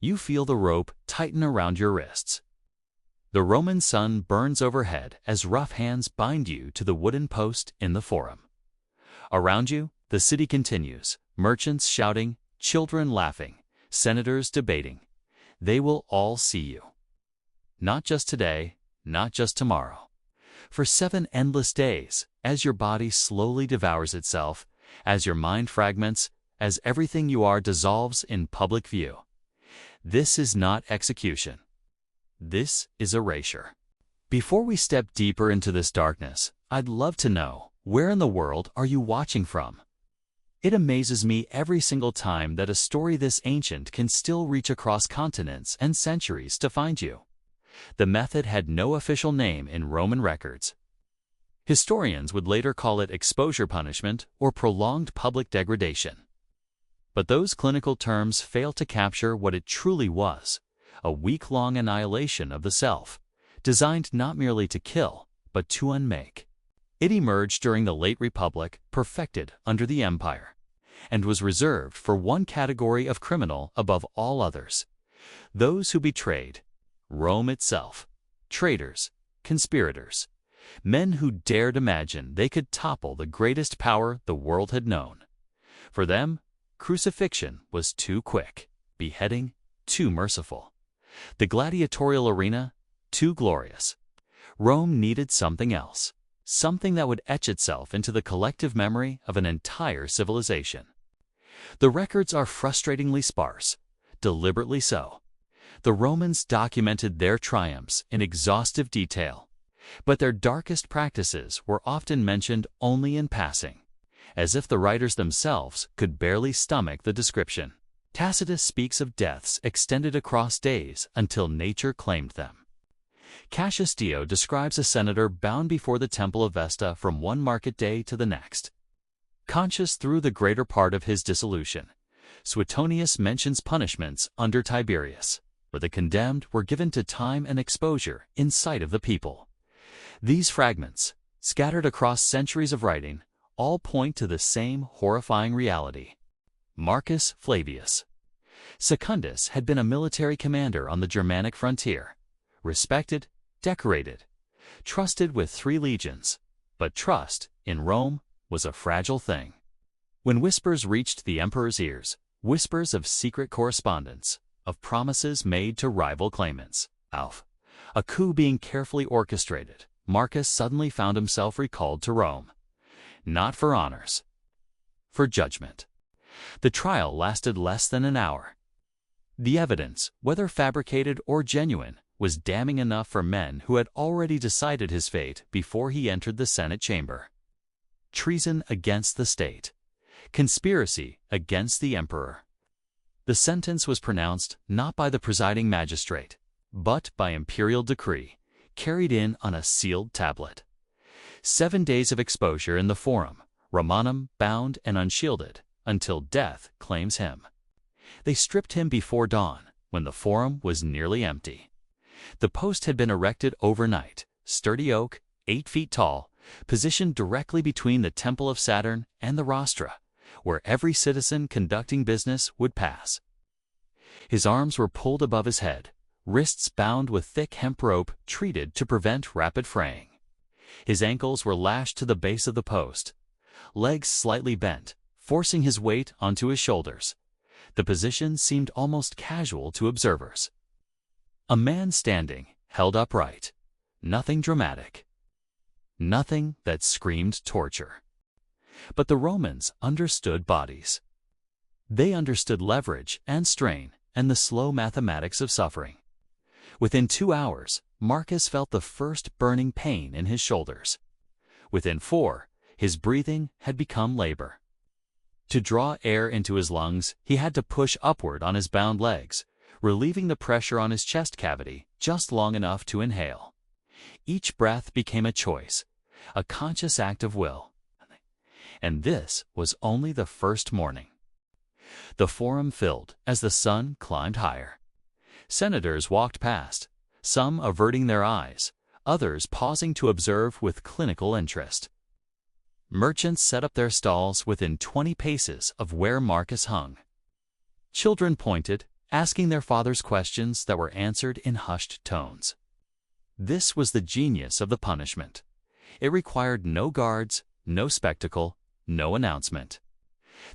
You feel the rope tighten around your wrists. The Roman sun burns overhead as rough hands bind you to the wooden post in the forum. Around you, the city continues, merchants shouting, children laughing, senators debating. They will all see you. Not just today, not just tomorrow. For 7 endless days, as your body slowly devours itself, as your mind fragments, as everything you are dissolves in public view. This is not execution. This is erasure. Before we step deeper into this darkness, I'd love to know, where in the world are you watching from? It amazes me every single time that a story this ancient can still reach across continents and centuries to find you. The method had no official name in Roman records. Historians would later call it exposure punishment or prolonged public degradation. But those clinical terms fail to capture what it truly was, a week-long annihilation of the self, designed not merely to kill, but to unmake. It emerged during the late Republic, perfected under the Empire, and was reserved for one category of criminal above all others: those who betrayed Rome itself, traitors, conspirators, men who dared imagine they could topple the greatest power the world had known. For them, crucifixion was too quick, beheading too merciful, the gladiatorial arena too glorious. Rome needed something else, something that would etch itself into the collective memory of an entire civilization. The records are frustratingly sparse, deliberately so. The Romans documented their triumphs in exhaustive detail, but their darkest practices were often mentioned only in passing, as if the writers themselves could barely stomach the description. Tacitus speaks of deaths extended across days until nature claimed them. Cassius Dio describes a senator bound before the Temple of Vesta from one market day to the next, conscious through the greater part of his dissolution. Suetonius mentions punishments under Tiberius, where the condemned were given to time and exposure in sight of the people. These fragments, scattered across centuries of writing, all point to the same horrifying reality. Marcus Flavius. Secundus had been a military commander on the Germanic frontier, respected, decorated, trusted with 3 legions, but trust, in Rome, was a fragile thing. When whispers reached the emperor's ears, whispers of secret correspondence, of promises made to rival claimants, a coup being carefully orchestrated, Marcus suddenly found himself recalled to Rome. Not for honors, for judgment. The trial lasted less than an hour. The evidence, whether fabricated or genuine, was damning enough for men who had already decided his fate before he entered the Senate chamber. Treason against the state. Conspiracy against the emperor. The sentence was pronounced not by the presiding magistrate, but by imperial decree, carried in on a sealed tablet. 7 days of exposure in the Forum, Romanum bound and unshielded, until death claims him. They stripped him before dawn, when the Forum was nearly empty. The post had been erected overnight, sturdy oak, 8 feet tall, positioned directly between the Temple of Saturn and the rostra, where every citizen conducting business would pass. His arms were pulled above his head, wrists bound with thick hemp rope treated to prevent rapid fraying. His ankles were lashed to the base of the post, legs slightly bent, forcing his weight onto his shoulders. The position seemed almost casual to observers. A man standing, held upright. Nothing dramatic. Nothing that screamed torture. But the Romans understood bodies. They understood leverage and strain and the slow mathematics of suffering. Within 2 hours, Marcus felt the first burning pain in his shoulders. Within 4, his breathing had become labor. To draw air into his lungs, he had to push upward on his bound legs, relieving the pressure on his chest cavity just long enough to inhale. Each breath became a choice, a conscious act of will. And this was only the first morning. The Forum filled as the sun climbed higher. Senators walked past, some averting their eyes, others pausing to observe with clinical interest. Merchants set up their stalls within 20 paces of where Marcus hung. Children pointed, asking their fathers questions that were answered in hushed tones. This was the genius of the punishment. It required no guards, no spectacle, no announcement.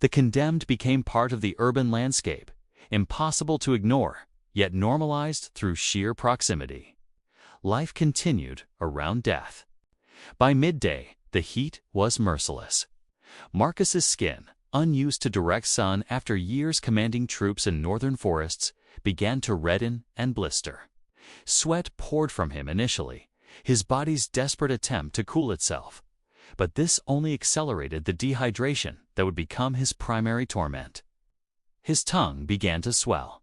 The condemned became part of the urban landscape, impossible to ignore, yet normalized through sheer proximity. Life continued around death. By midday, the heat was merciless. Marcus's skin, unused to direct sun after years commanding troops in northern forests, began to redden and blister. Sweat poured from him initially, his body's desperate attempt to cool itself. But this only accelerated the dehydration that would become his primary torment. His tongue began to swell.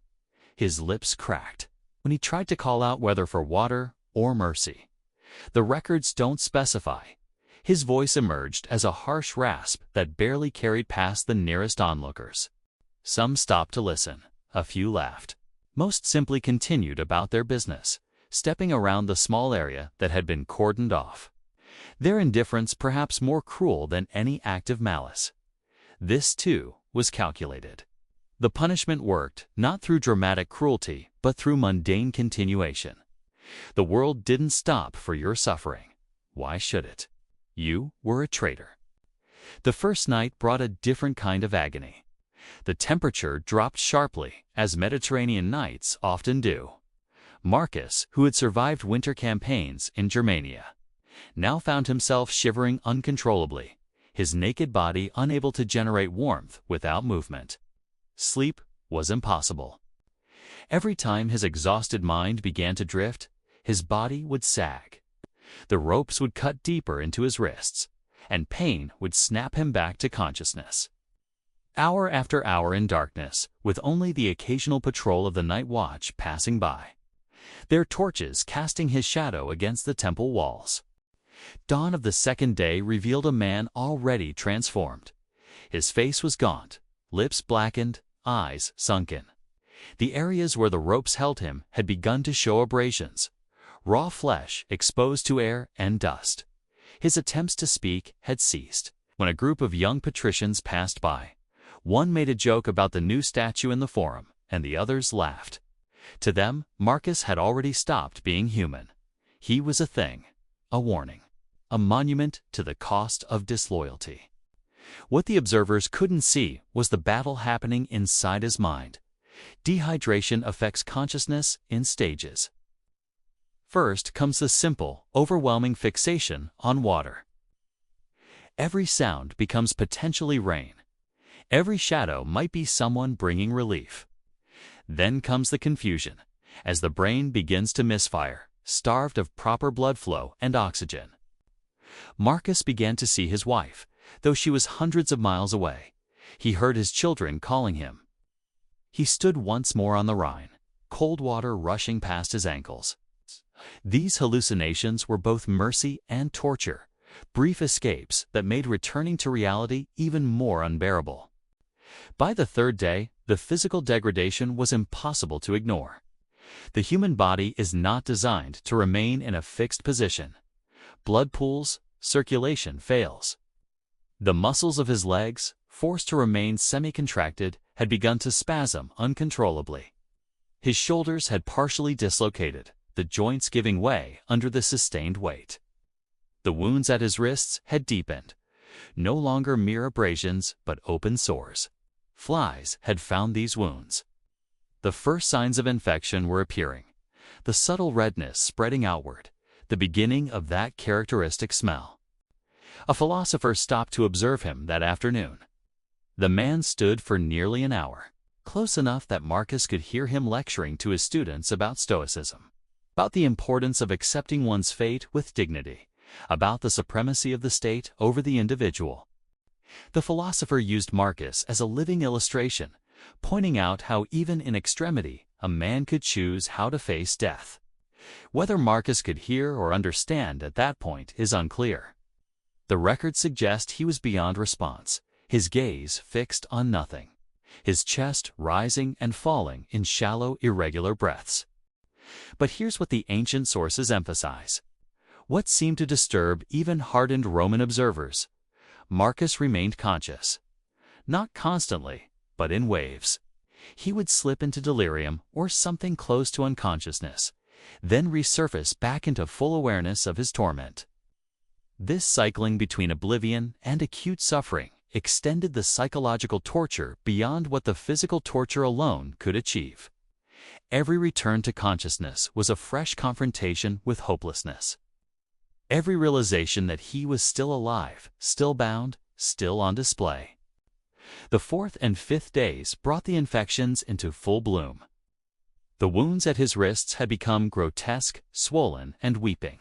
His lips cracked when he tried to call out whether for water or mercy. The records don't specify. His voice emerged as a harsh rasp that barely carried past the nearest onlookers. Some stopped to listen. A few laughed. Most simply continued about their business, stepping around the small area that had been cordoned off. Their indifference perhaps more cruel than any act of malice. This, too, was calculated. The punishment worked not through dramatic cruelty, but through mundane continuation. The world didn't stop for your suffering. Why should it? You were a traitor. The first night brought a different kind of agony. The temperature dropped sharply, as Mediterranean nights often do. Marcus, who had survived winter campaigns in Germania, now found himself shivering uncontrollably, his naked body unable to generate warmth without movement. Sleep was impossible. Every time his exhausted mind began to drift, his body would sag. The ropes would cut deeper into his wrists, and pain would snap him back to consciousness. Hour after hour in darkness, with only the occasional patrol of the night watch passing by, their torches casting his shadow against the temple walls. Dawn of the second day revealed a man already transformed. His face was gaunt, lips blackened, eyes sunken. The areas where the ropes held him had begun to show abrasions, raw flesh exposed to air and dust. His attempts to speak had ceased. When a group of young patricians passed by, one made a joke about the new statue in the forum, and the others laughed. To them, Marcus had already stopped being human. He was a thing, a warning, a monument to the cost of disloyalty. What the observers couldn't see was the battle happening inside his mind. Dehydration affects consciousness in stages. First comes the simple, overwhelming fixation on water. Every sound becomes potentially rain. Every shadow might be someone bringing relief. Then comes the confusion, as the brain begins to misfire, starved of proper blood flow and oxygen. Marcus began to see his wife, though she was hundreds of miles away. He heard his children calling him. He stood once more on the Rhine, cold water rushing past his ankles. These hallucinations were both mercy and torture, brief escapes that made returning to reality even more unbearable. By the third day, the physical degradation was impossible to ignore. The human body is not designed to remain in a fixed position. Blood pools, circulation fails. The muscles of his legs, forced to remain semi-contracted, had begun to spasm uncontrollably. His shoulders had partially dislocated, the joints giving way under the sustained weight. The wounds at his wrists had deepened, no longer mere abrasions but open sores. Flies had found these wounds. The first signs of infection were appearing, the subtle redness spreading outward, the beginning of that characteristic smell. A philosopher stopped to observe him that afternoon. The man stood for nearly an hour, close enough that Marcus could hear him lecturing to his students about Stoicism, about the importance of accepting one's fate with dignity, about the supremacy of the state over the individual. The philosopher used Marcus as a living illustration, pointing out how even in extremity a man could choose how to face death. Whether Marcus could hear or understand at that point is unclear. The records suggest he was beyond response, his gaze fixed on nothing, his chest rising and falling in shallow, irregular breaths. But here's what the ancient sources emphasize. What seemed to disturb even hardened Roman observers. Marcus remained conscious. Not constantly, but in waves. He would slip into delirium or something close to unconsciousness, then resurface back into full awareness of his torment. This cycling between oblivion and acute suffering extended the psychological torture beyond what the physical torture alone could achieve. Every return to consciousness was a fresh confrontation with hopelessness. Every realization that he was still alive, still bound, still on display. The fourth and fifth days brought the infections into full bloom. The wounds at his wrists had become grotesque, swollen, and weeping.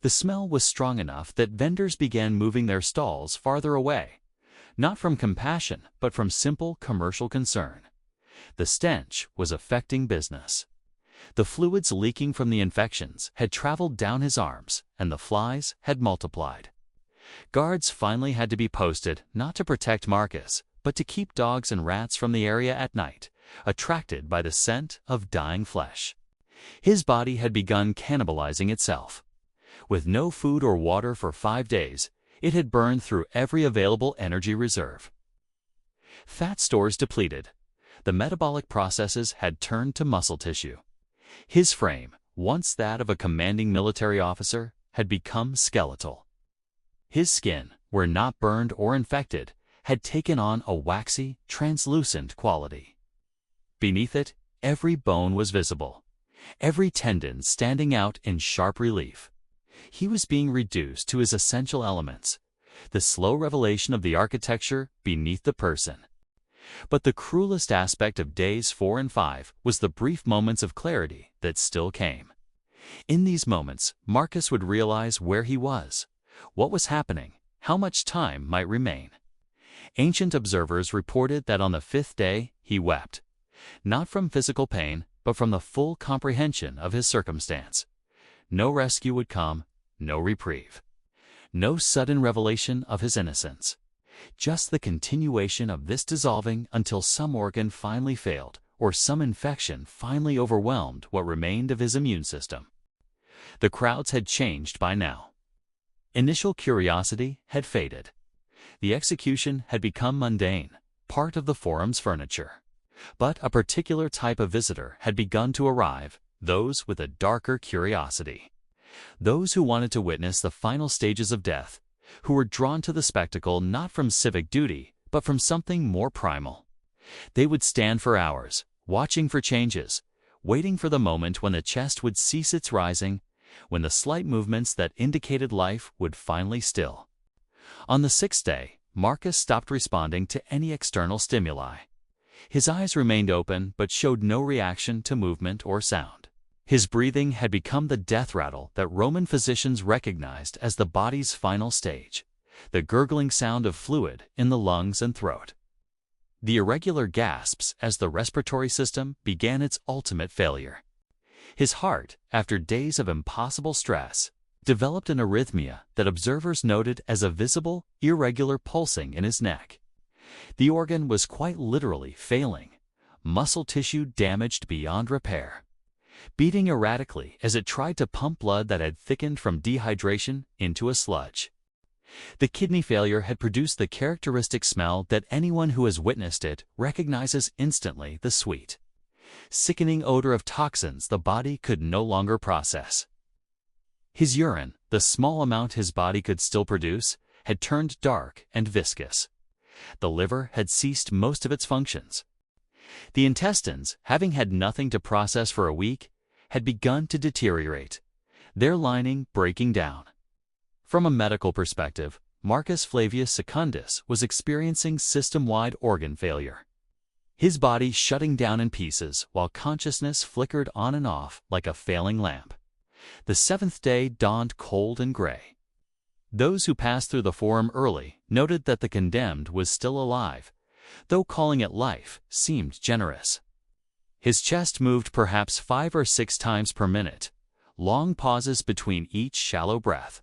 The smell was strong enough that vendors began moving their stalls farther away, not from compassion, but from simple commercial concern. The stench was affecting business. The fluids leaking from the infections had traveled down his arms, and the flies had multiplied. Guards finally had to be posted not to protect Marcus, but to keep dogs and rats from the area at night, attracted by the scent of dying flesh. His body had begun cannibalizing itself. With no food or water for 5 days, it had burned through every available energy reserve. Fat stores depleted. The metabolic processes had turned to muscle tissue. His frame, once that of a commanding military officer, had become skeletal. His skin, where not burned or infected, had taken on a waxy, translucent quality. Beneath it, every bone was visible, every tendon standing out in sharp relief. He was being reduced to his essential elements, the slow revelation of the architecture beneath the person. But the cruelest aspect of days 4 and 5 was the brief moments of clarity that still came. In these moments, Marcus would realize where he was, what was happening, how much time might remain. Ancient observers reported that on the 5th day he wept, not from physical pain, but from the full comprehension of his circumstance. No rescue would come, no reprieve, no sudden revelation of his innocence. Just the continuation of this dissolving until some organ finally failed or some infection finally overwhelmed what remained of his immune system. The crowds had changed by now. Initial curiosity had faded. The execution had become mundane, part of the forum's furniture. But a particular type of visitor had begun to arrive, those with a darker curiosity. Those who wanted to witness the final stages of death, who were drawn to the spectacle not from civic duty, but from something more primal. They would stand for hours, watching for changes, waiting for the moment when the chest would cease its rising, when the slight movements that indicated life would finally still. On the 6th day, Marcus stopped responding to any external stimuli. His eyes remained open but showed no reaction to movement or sound. His breathing had become the death rattle that Roman physicians recognized as the body's final stage, the gurgling sound of fluid in the lungs and throat. The irregular gasps as the respiratory system began its ultimate failure. His heart, after days of impossible stress, developed an arrhythmia that observers noted as a visible, irregular pulsing in his neck. The organ was quite literally failing, muscle tissue damaged beyond repair, beating erratically as it tried to pump blood that had thickened from dehydration into a sludge. The kidney failure had produced the characteristic smell that anyone who has witnessed it recognizes instantly: the sweet, sickening odor of toxins the body could no longer process. His urine, the small amount his body could still produce, had turned dark and viscous. The liver had ceased most of its functions. The intestines, having had nothing to process for a week, had begun to deteriorate, their lining breaking down. From a medical perspective, Marcus Flavius Secundus was experiencing system-wide organ failure. His body shutting down in pieces while consciousness flickered on and off like a failing lamp. The 7th day dawned cold and gray. Those who passed through the forum early noted that the condemned was still alive, though calling it life seemed generous. His chest moved perhaps 5 or 6 times per minute, long pauses between each shallow breath.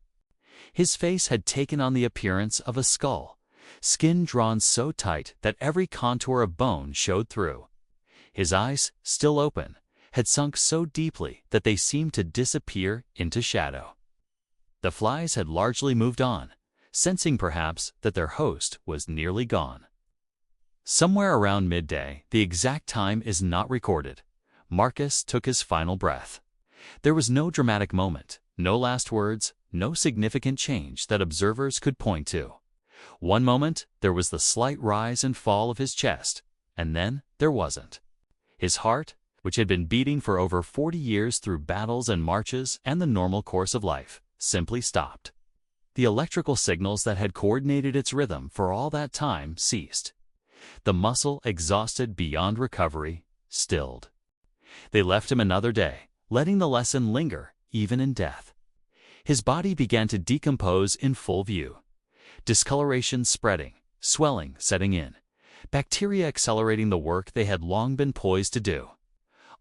His face had taken on the appearance of a skull, skin drawn so tight that every contour of bone showed through. His eyes, still open, had sunk so deeply that they seemed to disappear into shadow. The flies had largely moved on, sensing perhaps that their host was nearly gone. Somewhere around midday, the exact time is not recorded, Marcus took his final breath. There was no dramatic moment, no last words, no significant change that observers could point to. One moment, there was the slight rise and fall of his chest, and then there wasn't. His heart, which had been beating for over 40 years through battles and marches and the normal course of life, simply stopped. The electrical signals that had coordinated its rhythm for all that time ceased. The muscle, exhausted beyond recovery, stilled. They left him another day, letting the lesson linger even in death. His body began to decompose in full view. Discoloration spreading, swelling setting in, bacteria accelerating the work they had long been poised to do.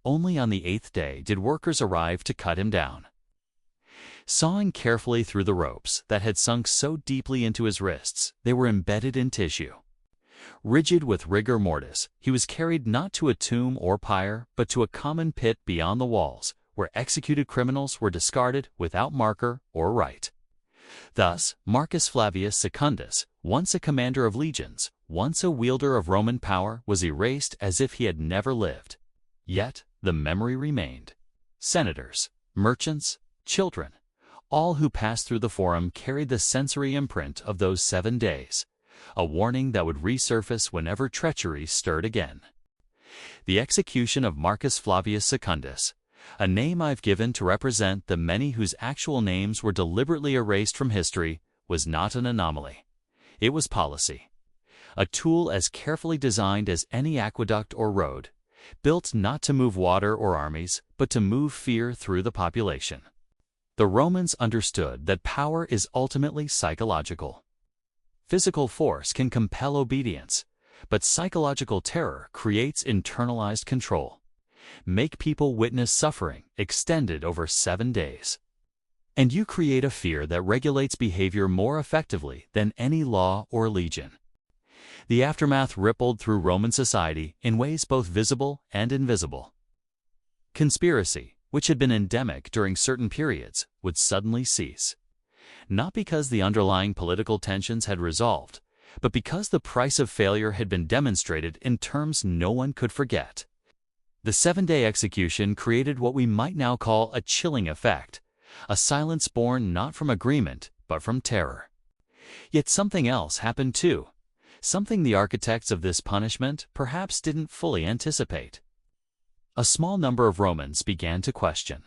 Only on the 8th day did workers arrive to cut him down. Sawing carefully through the ropes that had sunk so deeply into his wrists, they were embedded in tissue. Rigid with rigor mortis, he was carried not to a tomb or pyre, but to a common pit beyond the walls, where executed criminals were discarded without marker or rite. Thus, Marcus Flavius Secundus, once a commander of legions, once a wielder of Roman power, was erased as if he had never lived. Yet, the memory remained. Senators, merchants, children, all who passed through the Forum carried the sensory imprint of those 7 days, a warning that would resurface whenever treachery stirred again. The execution of Marcus Flavius Secundus, a name I've given to represent the many whose actual names were deliberately erased from history, was not an anomaly. It was policy. A tool as carefully designed as any aqueduct or road, built not to move water or armies, but to move fear through the population. The Romans understood that power is ultimately psychological. Physical force can compel obedience, but psychological terror creates internalized control. Make people witness suffering extended over 7 days. And you create a fear that regulates behavior more effectively than any law or legion. The aftermath rippled through Roman society in ways both visible and invisible. Conspiracy, which had been endemic during certain periods, would suddenly cease. Not because the underlying political tensions had resolved, but because the price of failure had been demonstrated in terms no one could forget. The 7-day execution created what we might now call a chilling effect, a silence born not from agreement, but from terror. Yet something else happened too, something the architects of this punishment perhaps didn't fully anticipate. A small number of Romans began to question.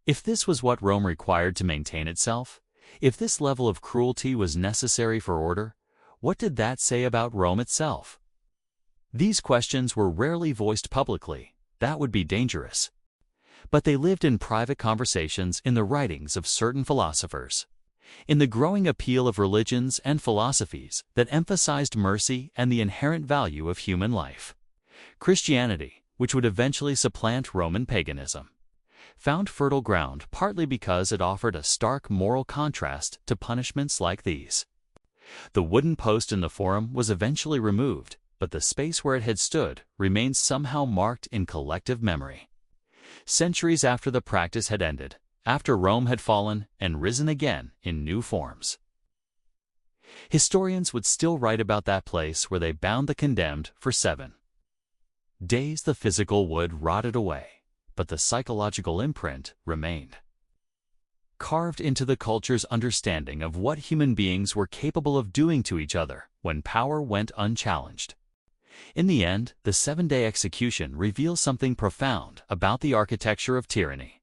If this was what Rome required to maintain itself, if this level of cruelty was necessary for order, what did that say about Rome itself? These questions were rarely voiced publicly. That would be dangerous. But they lived in private conversations in the writings of certain philosophers, in the growing appeal of religions and philosophies that emphasized mercy and the inherent value of human life. Christianity, which would eventually supplant Roman paganism, found fertile ground partly because it offered a stark moral contrast to punishments like these. The wooden post in the Forum was eventually removed, but the space where it had stood remains somehow marked in collective memory. Centuries after the practice had ended, after Rome had fallen and risen again in new forms, historians would still write about that place where they bound the condemned for 7 days. The physical wood rotted away, but the psychological imprint remained, carved into the culture's understanding of what human beings were capable of doing to each other when power went unchallenged. In the end, the 7-day execution reveals something profound about the architecture of tyranny.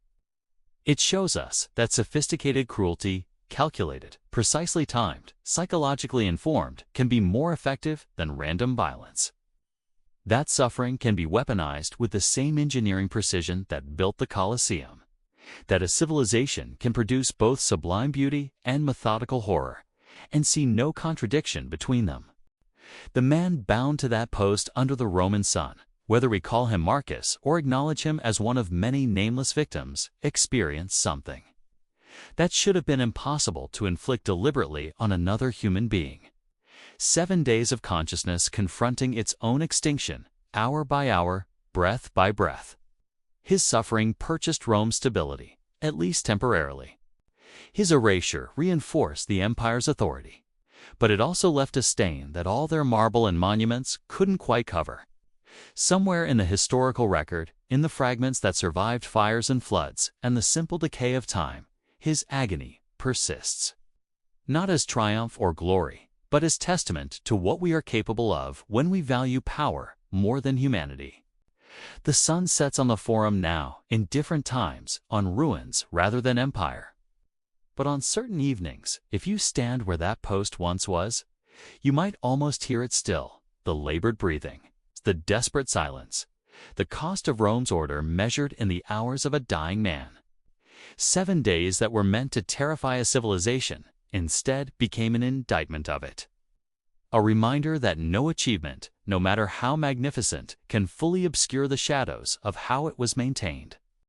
It shows us that sophisticated cruelty, calculated, precisely timed, psychologically informed, can be more effective than random violence. That suffering can be weaponized with the same engineering precision that built the Colosseum. That a civilization can produce both sublime beauty and methodical horror, and see no contradiction between them. The man bound to that post under the Roman sun, whether we call him Marcus or acknowledge him as one of many nameless victims, experienced something that should have been impossible to inflict deliberately on another human being. 7 days of consciousness confronting its own extinction, hour by hour, breath by breath. His suffering purchased Rome's stability, at least temporarily. His erasure reinforced the empire's authority. But it also left a stain that all their marble and monuments couldn't quite cover. Somewhere in the historical record, in the fragments that survived fires and floods and the simple decay of time, his agony persists. Not as triumph or glory, but as testament to what we are capable of when we value power more than humanity. The sun sets on the Forum now, in different times, on ruins rather than empire. But on certain evenings, if you stand where that post once was, you might almost hear it still, the labored breathing, the desperate silence, the cost of Rome's order measured in the hours of a dying man. 7 days that were meant to terrify a civilization instead became an indictment of it. A reminder that no achievement, no matter how magnificent, can fully obscure the shadows of how it was maintained.